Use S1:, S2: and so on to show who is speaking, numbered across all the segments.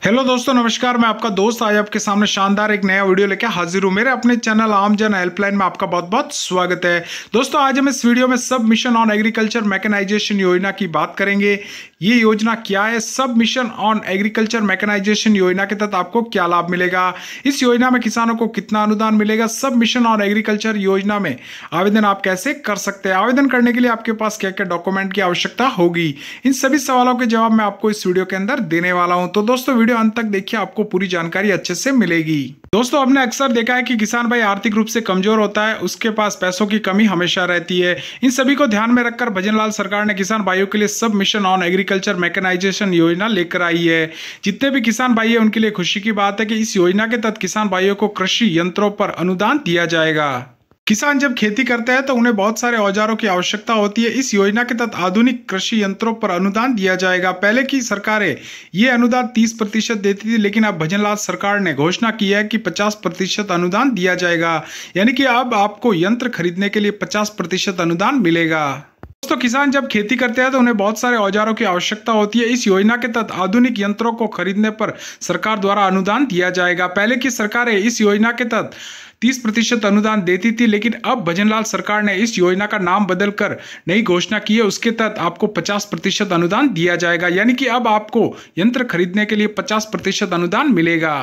S1: Hello दोस्तों, नमस्कार। मैं आपका दोस्त आज आपके सामने शानदार एक नया वीडियो लेकर हाजिर हूं। मेरे अपने चैनल आम जन हेल्पलाइन में आपका बहुत बहुत स्वागत है। दोस्तों, आज हम इस वीडियो में सब मिशन ऑन एग्रीकल्चर मैकेनाइजेशन योजना की बात करेंगे। ये योजना क्या है? सब मिशन ऑन एग्रीकल्चर मैकेनाइजेशन योजना के तहत आपको क्या लाभ मिलेगा? इस योजना में किसानों को कितना अनुदान मिलेगा? सब मिशन ऑन एग्रीकल्चर योजना में आवेदन आप कैसे कर सकते हैं? आवेदन करने के लिए आपके पास क्या क्या डॉक्यूमेंट की आवश्यकता होगी? इन सभी सवालों के जवाब मैं आपको इस वीडियो के अंदर देने वाला हूं। तो दोस्तों, वीडियो अंत तक देखिए, आपको पूरी जानकारी अच्छे से मिलेगी। दोस्तों, हमने अक्सर देखा है कि किसान भाई आर्थिक रूप से कमजोर होता है, उसके पास पैसों की कमी हमेशा रहती है। इन सभी को ध्यान में रखकर भजनलाल सरकार ने किसान भाइयों के लिए सब मिशन ऑन एग्रीकल्चर मैकेनाइजेशन योजना लेकर आई है। जितने भी किसान भाई हैं उनके लिए खुशी की बात है कि इस योजना के तहत किसान भाइयों को कृषि यंत्रों पर अनुदान दिया जाएगा। किसान जब खेती करते हैं तो उन्हें बहुत सारे औजारों की आवश्यकता होती है। इस योजना के तहत आधुनिक कृषि यंत्रों पर अनुदान दिया जाएगा। पहले की सरकारें ये अनुदान 30% देती थी, लेकिन अब भजनलाल सरकार ने घोषणा की है कि 50% अनुदान दिया जाएगा। यानी कि अब आपको यंत्र खरीदने के लिए 50% अनुदान मिलेगा। दोस्तों, किसान जब खेती करते हैं तो उन्हें बहुत सारे औजारों की आवश्यकता होती है। इस योजना के तहत आधुनिक यंत्रों को खरीदने पर सरकार द्वारा अनुदान दिया जाएगा। पहले की सरकारें इस योजना के तहत 30% अनुदान देती थी, लेकिन अब भजनलाल सरकार ने इस योजना का नाम बदलकर नई घोषणा की है। उसके तहत आपको 50% अनुदान दिया जाएगा। यानी कि अब आपको यंत्र खरीदने के लिए 50% अनुदान मिलेगा।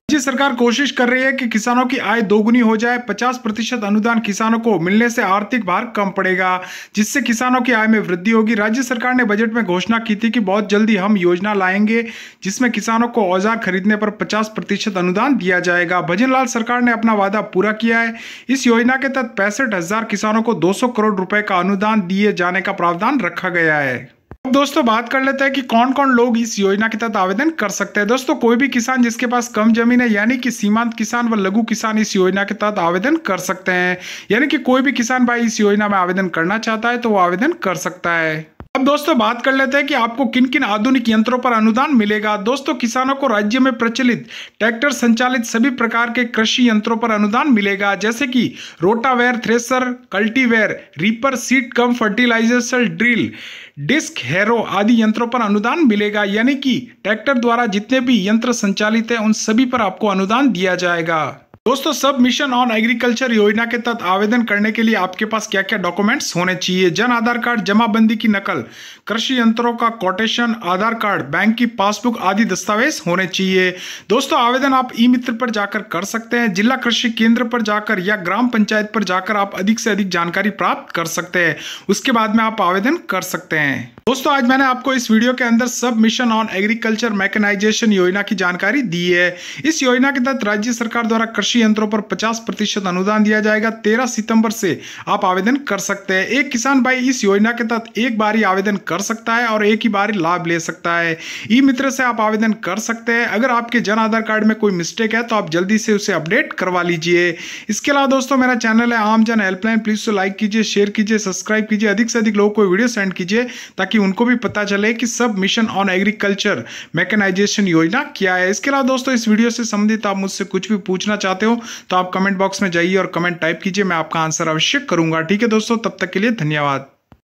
S1: राज्य सरकार कोशिश कर रही है कि किसानों की आय दोगुनी हो जाए। 50% अनुदान किसानों को मिलने से आर्थिक भार कम पड़ेगा, जिससे किसानों की आय में वृद्धि होगी। राज्य सरकार ने बजट में घोषणा की थी कि बहुत जल्दी हम योजना लाएंगे जिसमें किसानों को औजार खरीदने पर 50% अनुदान दिया जाएगा। भजनलाल सरकार ने अपना वादा पूरा किया है। इस योजना के तहत 65,000 किसानों को 200 करोड़ रुपए का अनुदान दिए जाने का प्रावधान रखा गया है। अब दोस्तों, बात कर लेते हैं कि कौन कौन लोग इस योजना के तहत आवेदन कर सकते हैं। दोस्तों, कोई भी किसान जिसके पास कम जमीन है, यानी कि सीमांत किसान व लघु किसान इस योजना के तहत आवेदन कर सकते हैं। यानी कि कोई भी किसान भाई इस योजना में आवेदन करना चाहता है तो वो आवेदन कर सकता है। अब दोस्तों, बात कर लेते हैं कि आपको किन किन आधुनिक यंत्रों पर अनुदान मिलेगा। दोस्तों, किसानों को राज्य में प्रचलित ट्रैक्टर संचालित सभी प्रकार के कृषि यंत्रों पर अनुदान मिलेगा, जैसे कि rotavator, thresher, cultivator, reaper, seed cum fertilizer, drill, disc, harrow आदि यंत्रों पर अनुदान मिलेगा। यानी कि ट्रैक्टर द्वारा जितने भी यंत्र संचालित हैं उन सभी पर आपको अनुदान दिया जाएगा। दोस्तों, सब मिशन ऑन एग्रीकल्चर योजना के तहत आवेदन करने के लिए आपके पास क्या क्या डॉक्यूमेंट्स होने चाहिए? जन आधार कार्ड, जमाबंदी की नकल, कृषि यंत्रों का कोटेशन, आधार कार्ड, बैंक की पासबुक आदि दस्तावेज होने चाहिए। दोस्तों, आवेदन आप ई मित्र पर जाकर कर सकते हैं, जिला कृषि केंद्र पर जाकर या ग्राम पंचायत पर जाकर आप अधिक से अधिक जानकारी प्राप्त कर सकते हैं। उसके बाद में आप आवेदन कर सकते हैं। दोस्तों, आज मैंने आपको इस वीडियो के अंदर सब मिशन ऑन एग्रीकल्चर मैकेनाइजेशन योजना की जानकारी दी है। इस योजना के तहत राज्य सरकार द्वारा कृषि यंत्रों पर 50% अनुदान दिया जाएगा। 13 सितंबर से आप आवेदन कर सकते हैं। एक किसान भाई इस योजना के तहत एक बार ही आवेदन कर सकता है और एक ही बार लाभ ले सकता है। ई मित्र से आप आवेदन कर सकते हैं। अगर आपके जन आधार कार्ड में कोई मिस्टेक है तो आप जल्दी से उसे अपडेट करवा लीजिए। इसके अलावा दोस्तों, मेरा चैनल है आम जन हेल्पलाइन, प्लीज उसे लाइक कीजिए, शेयर कीजिए, सब्सक्राइब कीजिए, अधिक से अधिक लोगों को वीडियो सेंड कीजिए ताकि उनको भी पता चले कि सब मिशन ऑन एग्रीकल्चर मैकेनाइजेशन योजना क्या है। इसके अलावा दोस्तों, इस वीडियो से संबंधित आप मुझसे कुछ भी पूछना चाहते हो तो आप कमेंट बॉक्स में जाइए और कमेंट टाइप कीजिए, मैं आपका आंसर अवश्य करूंगा। ठीक है दोस्तों, तब तक के लिए धन्यवाद।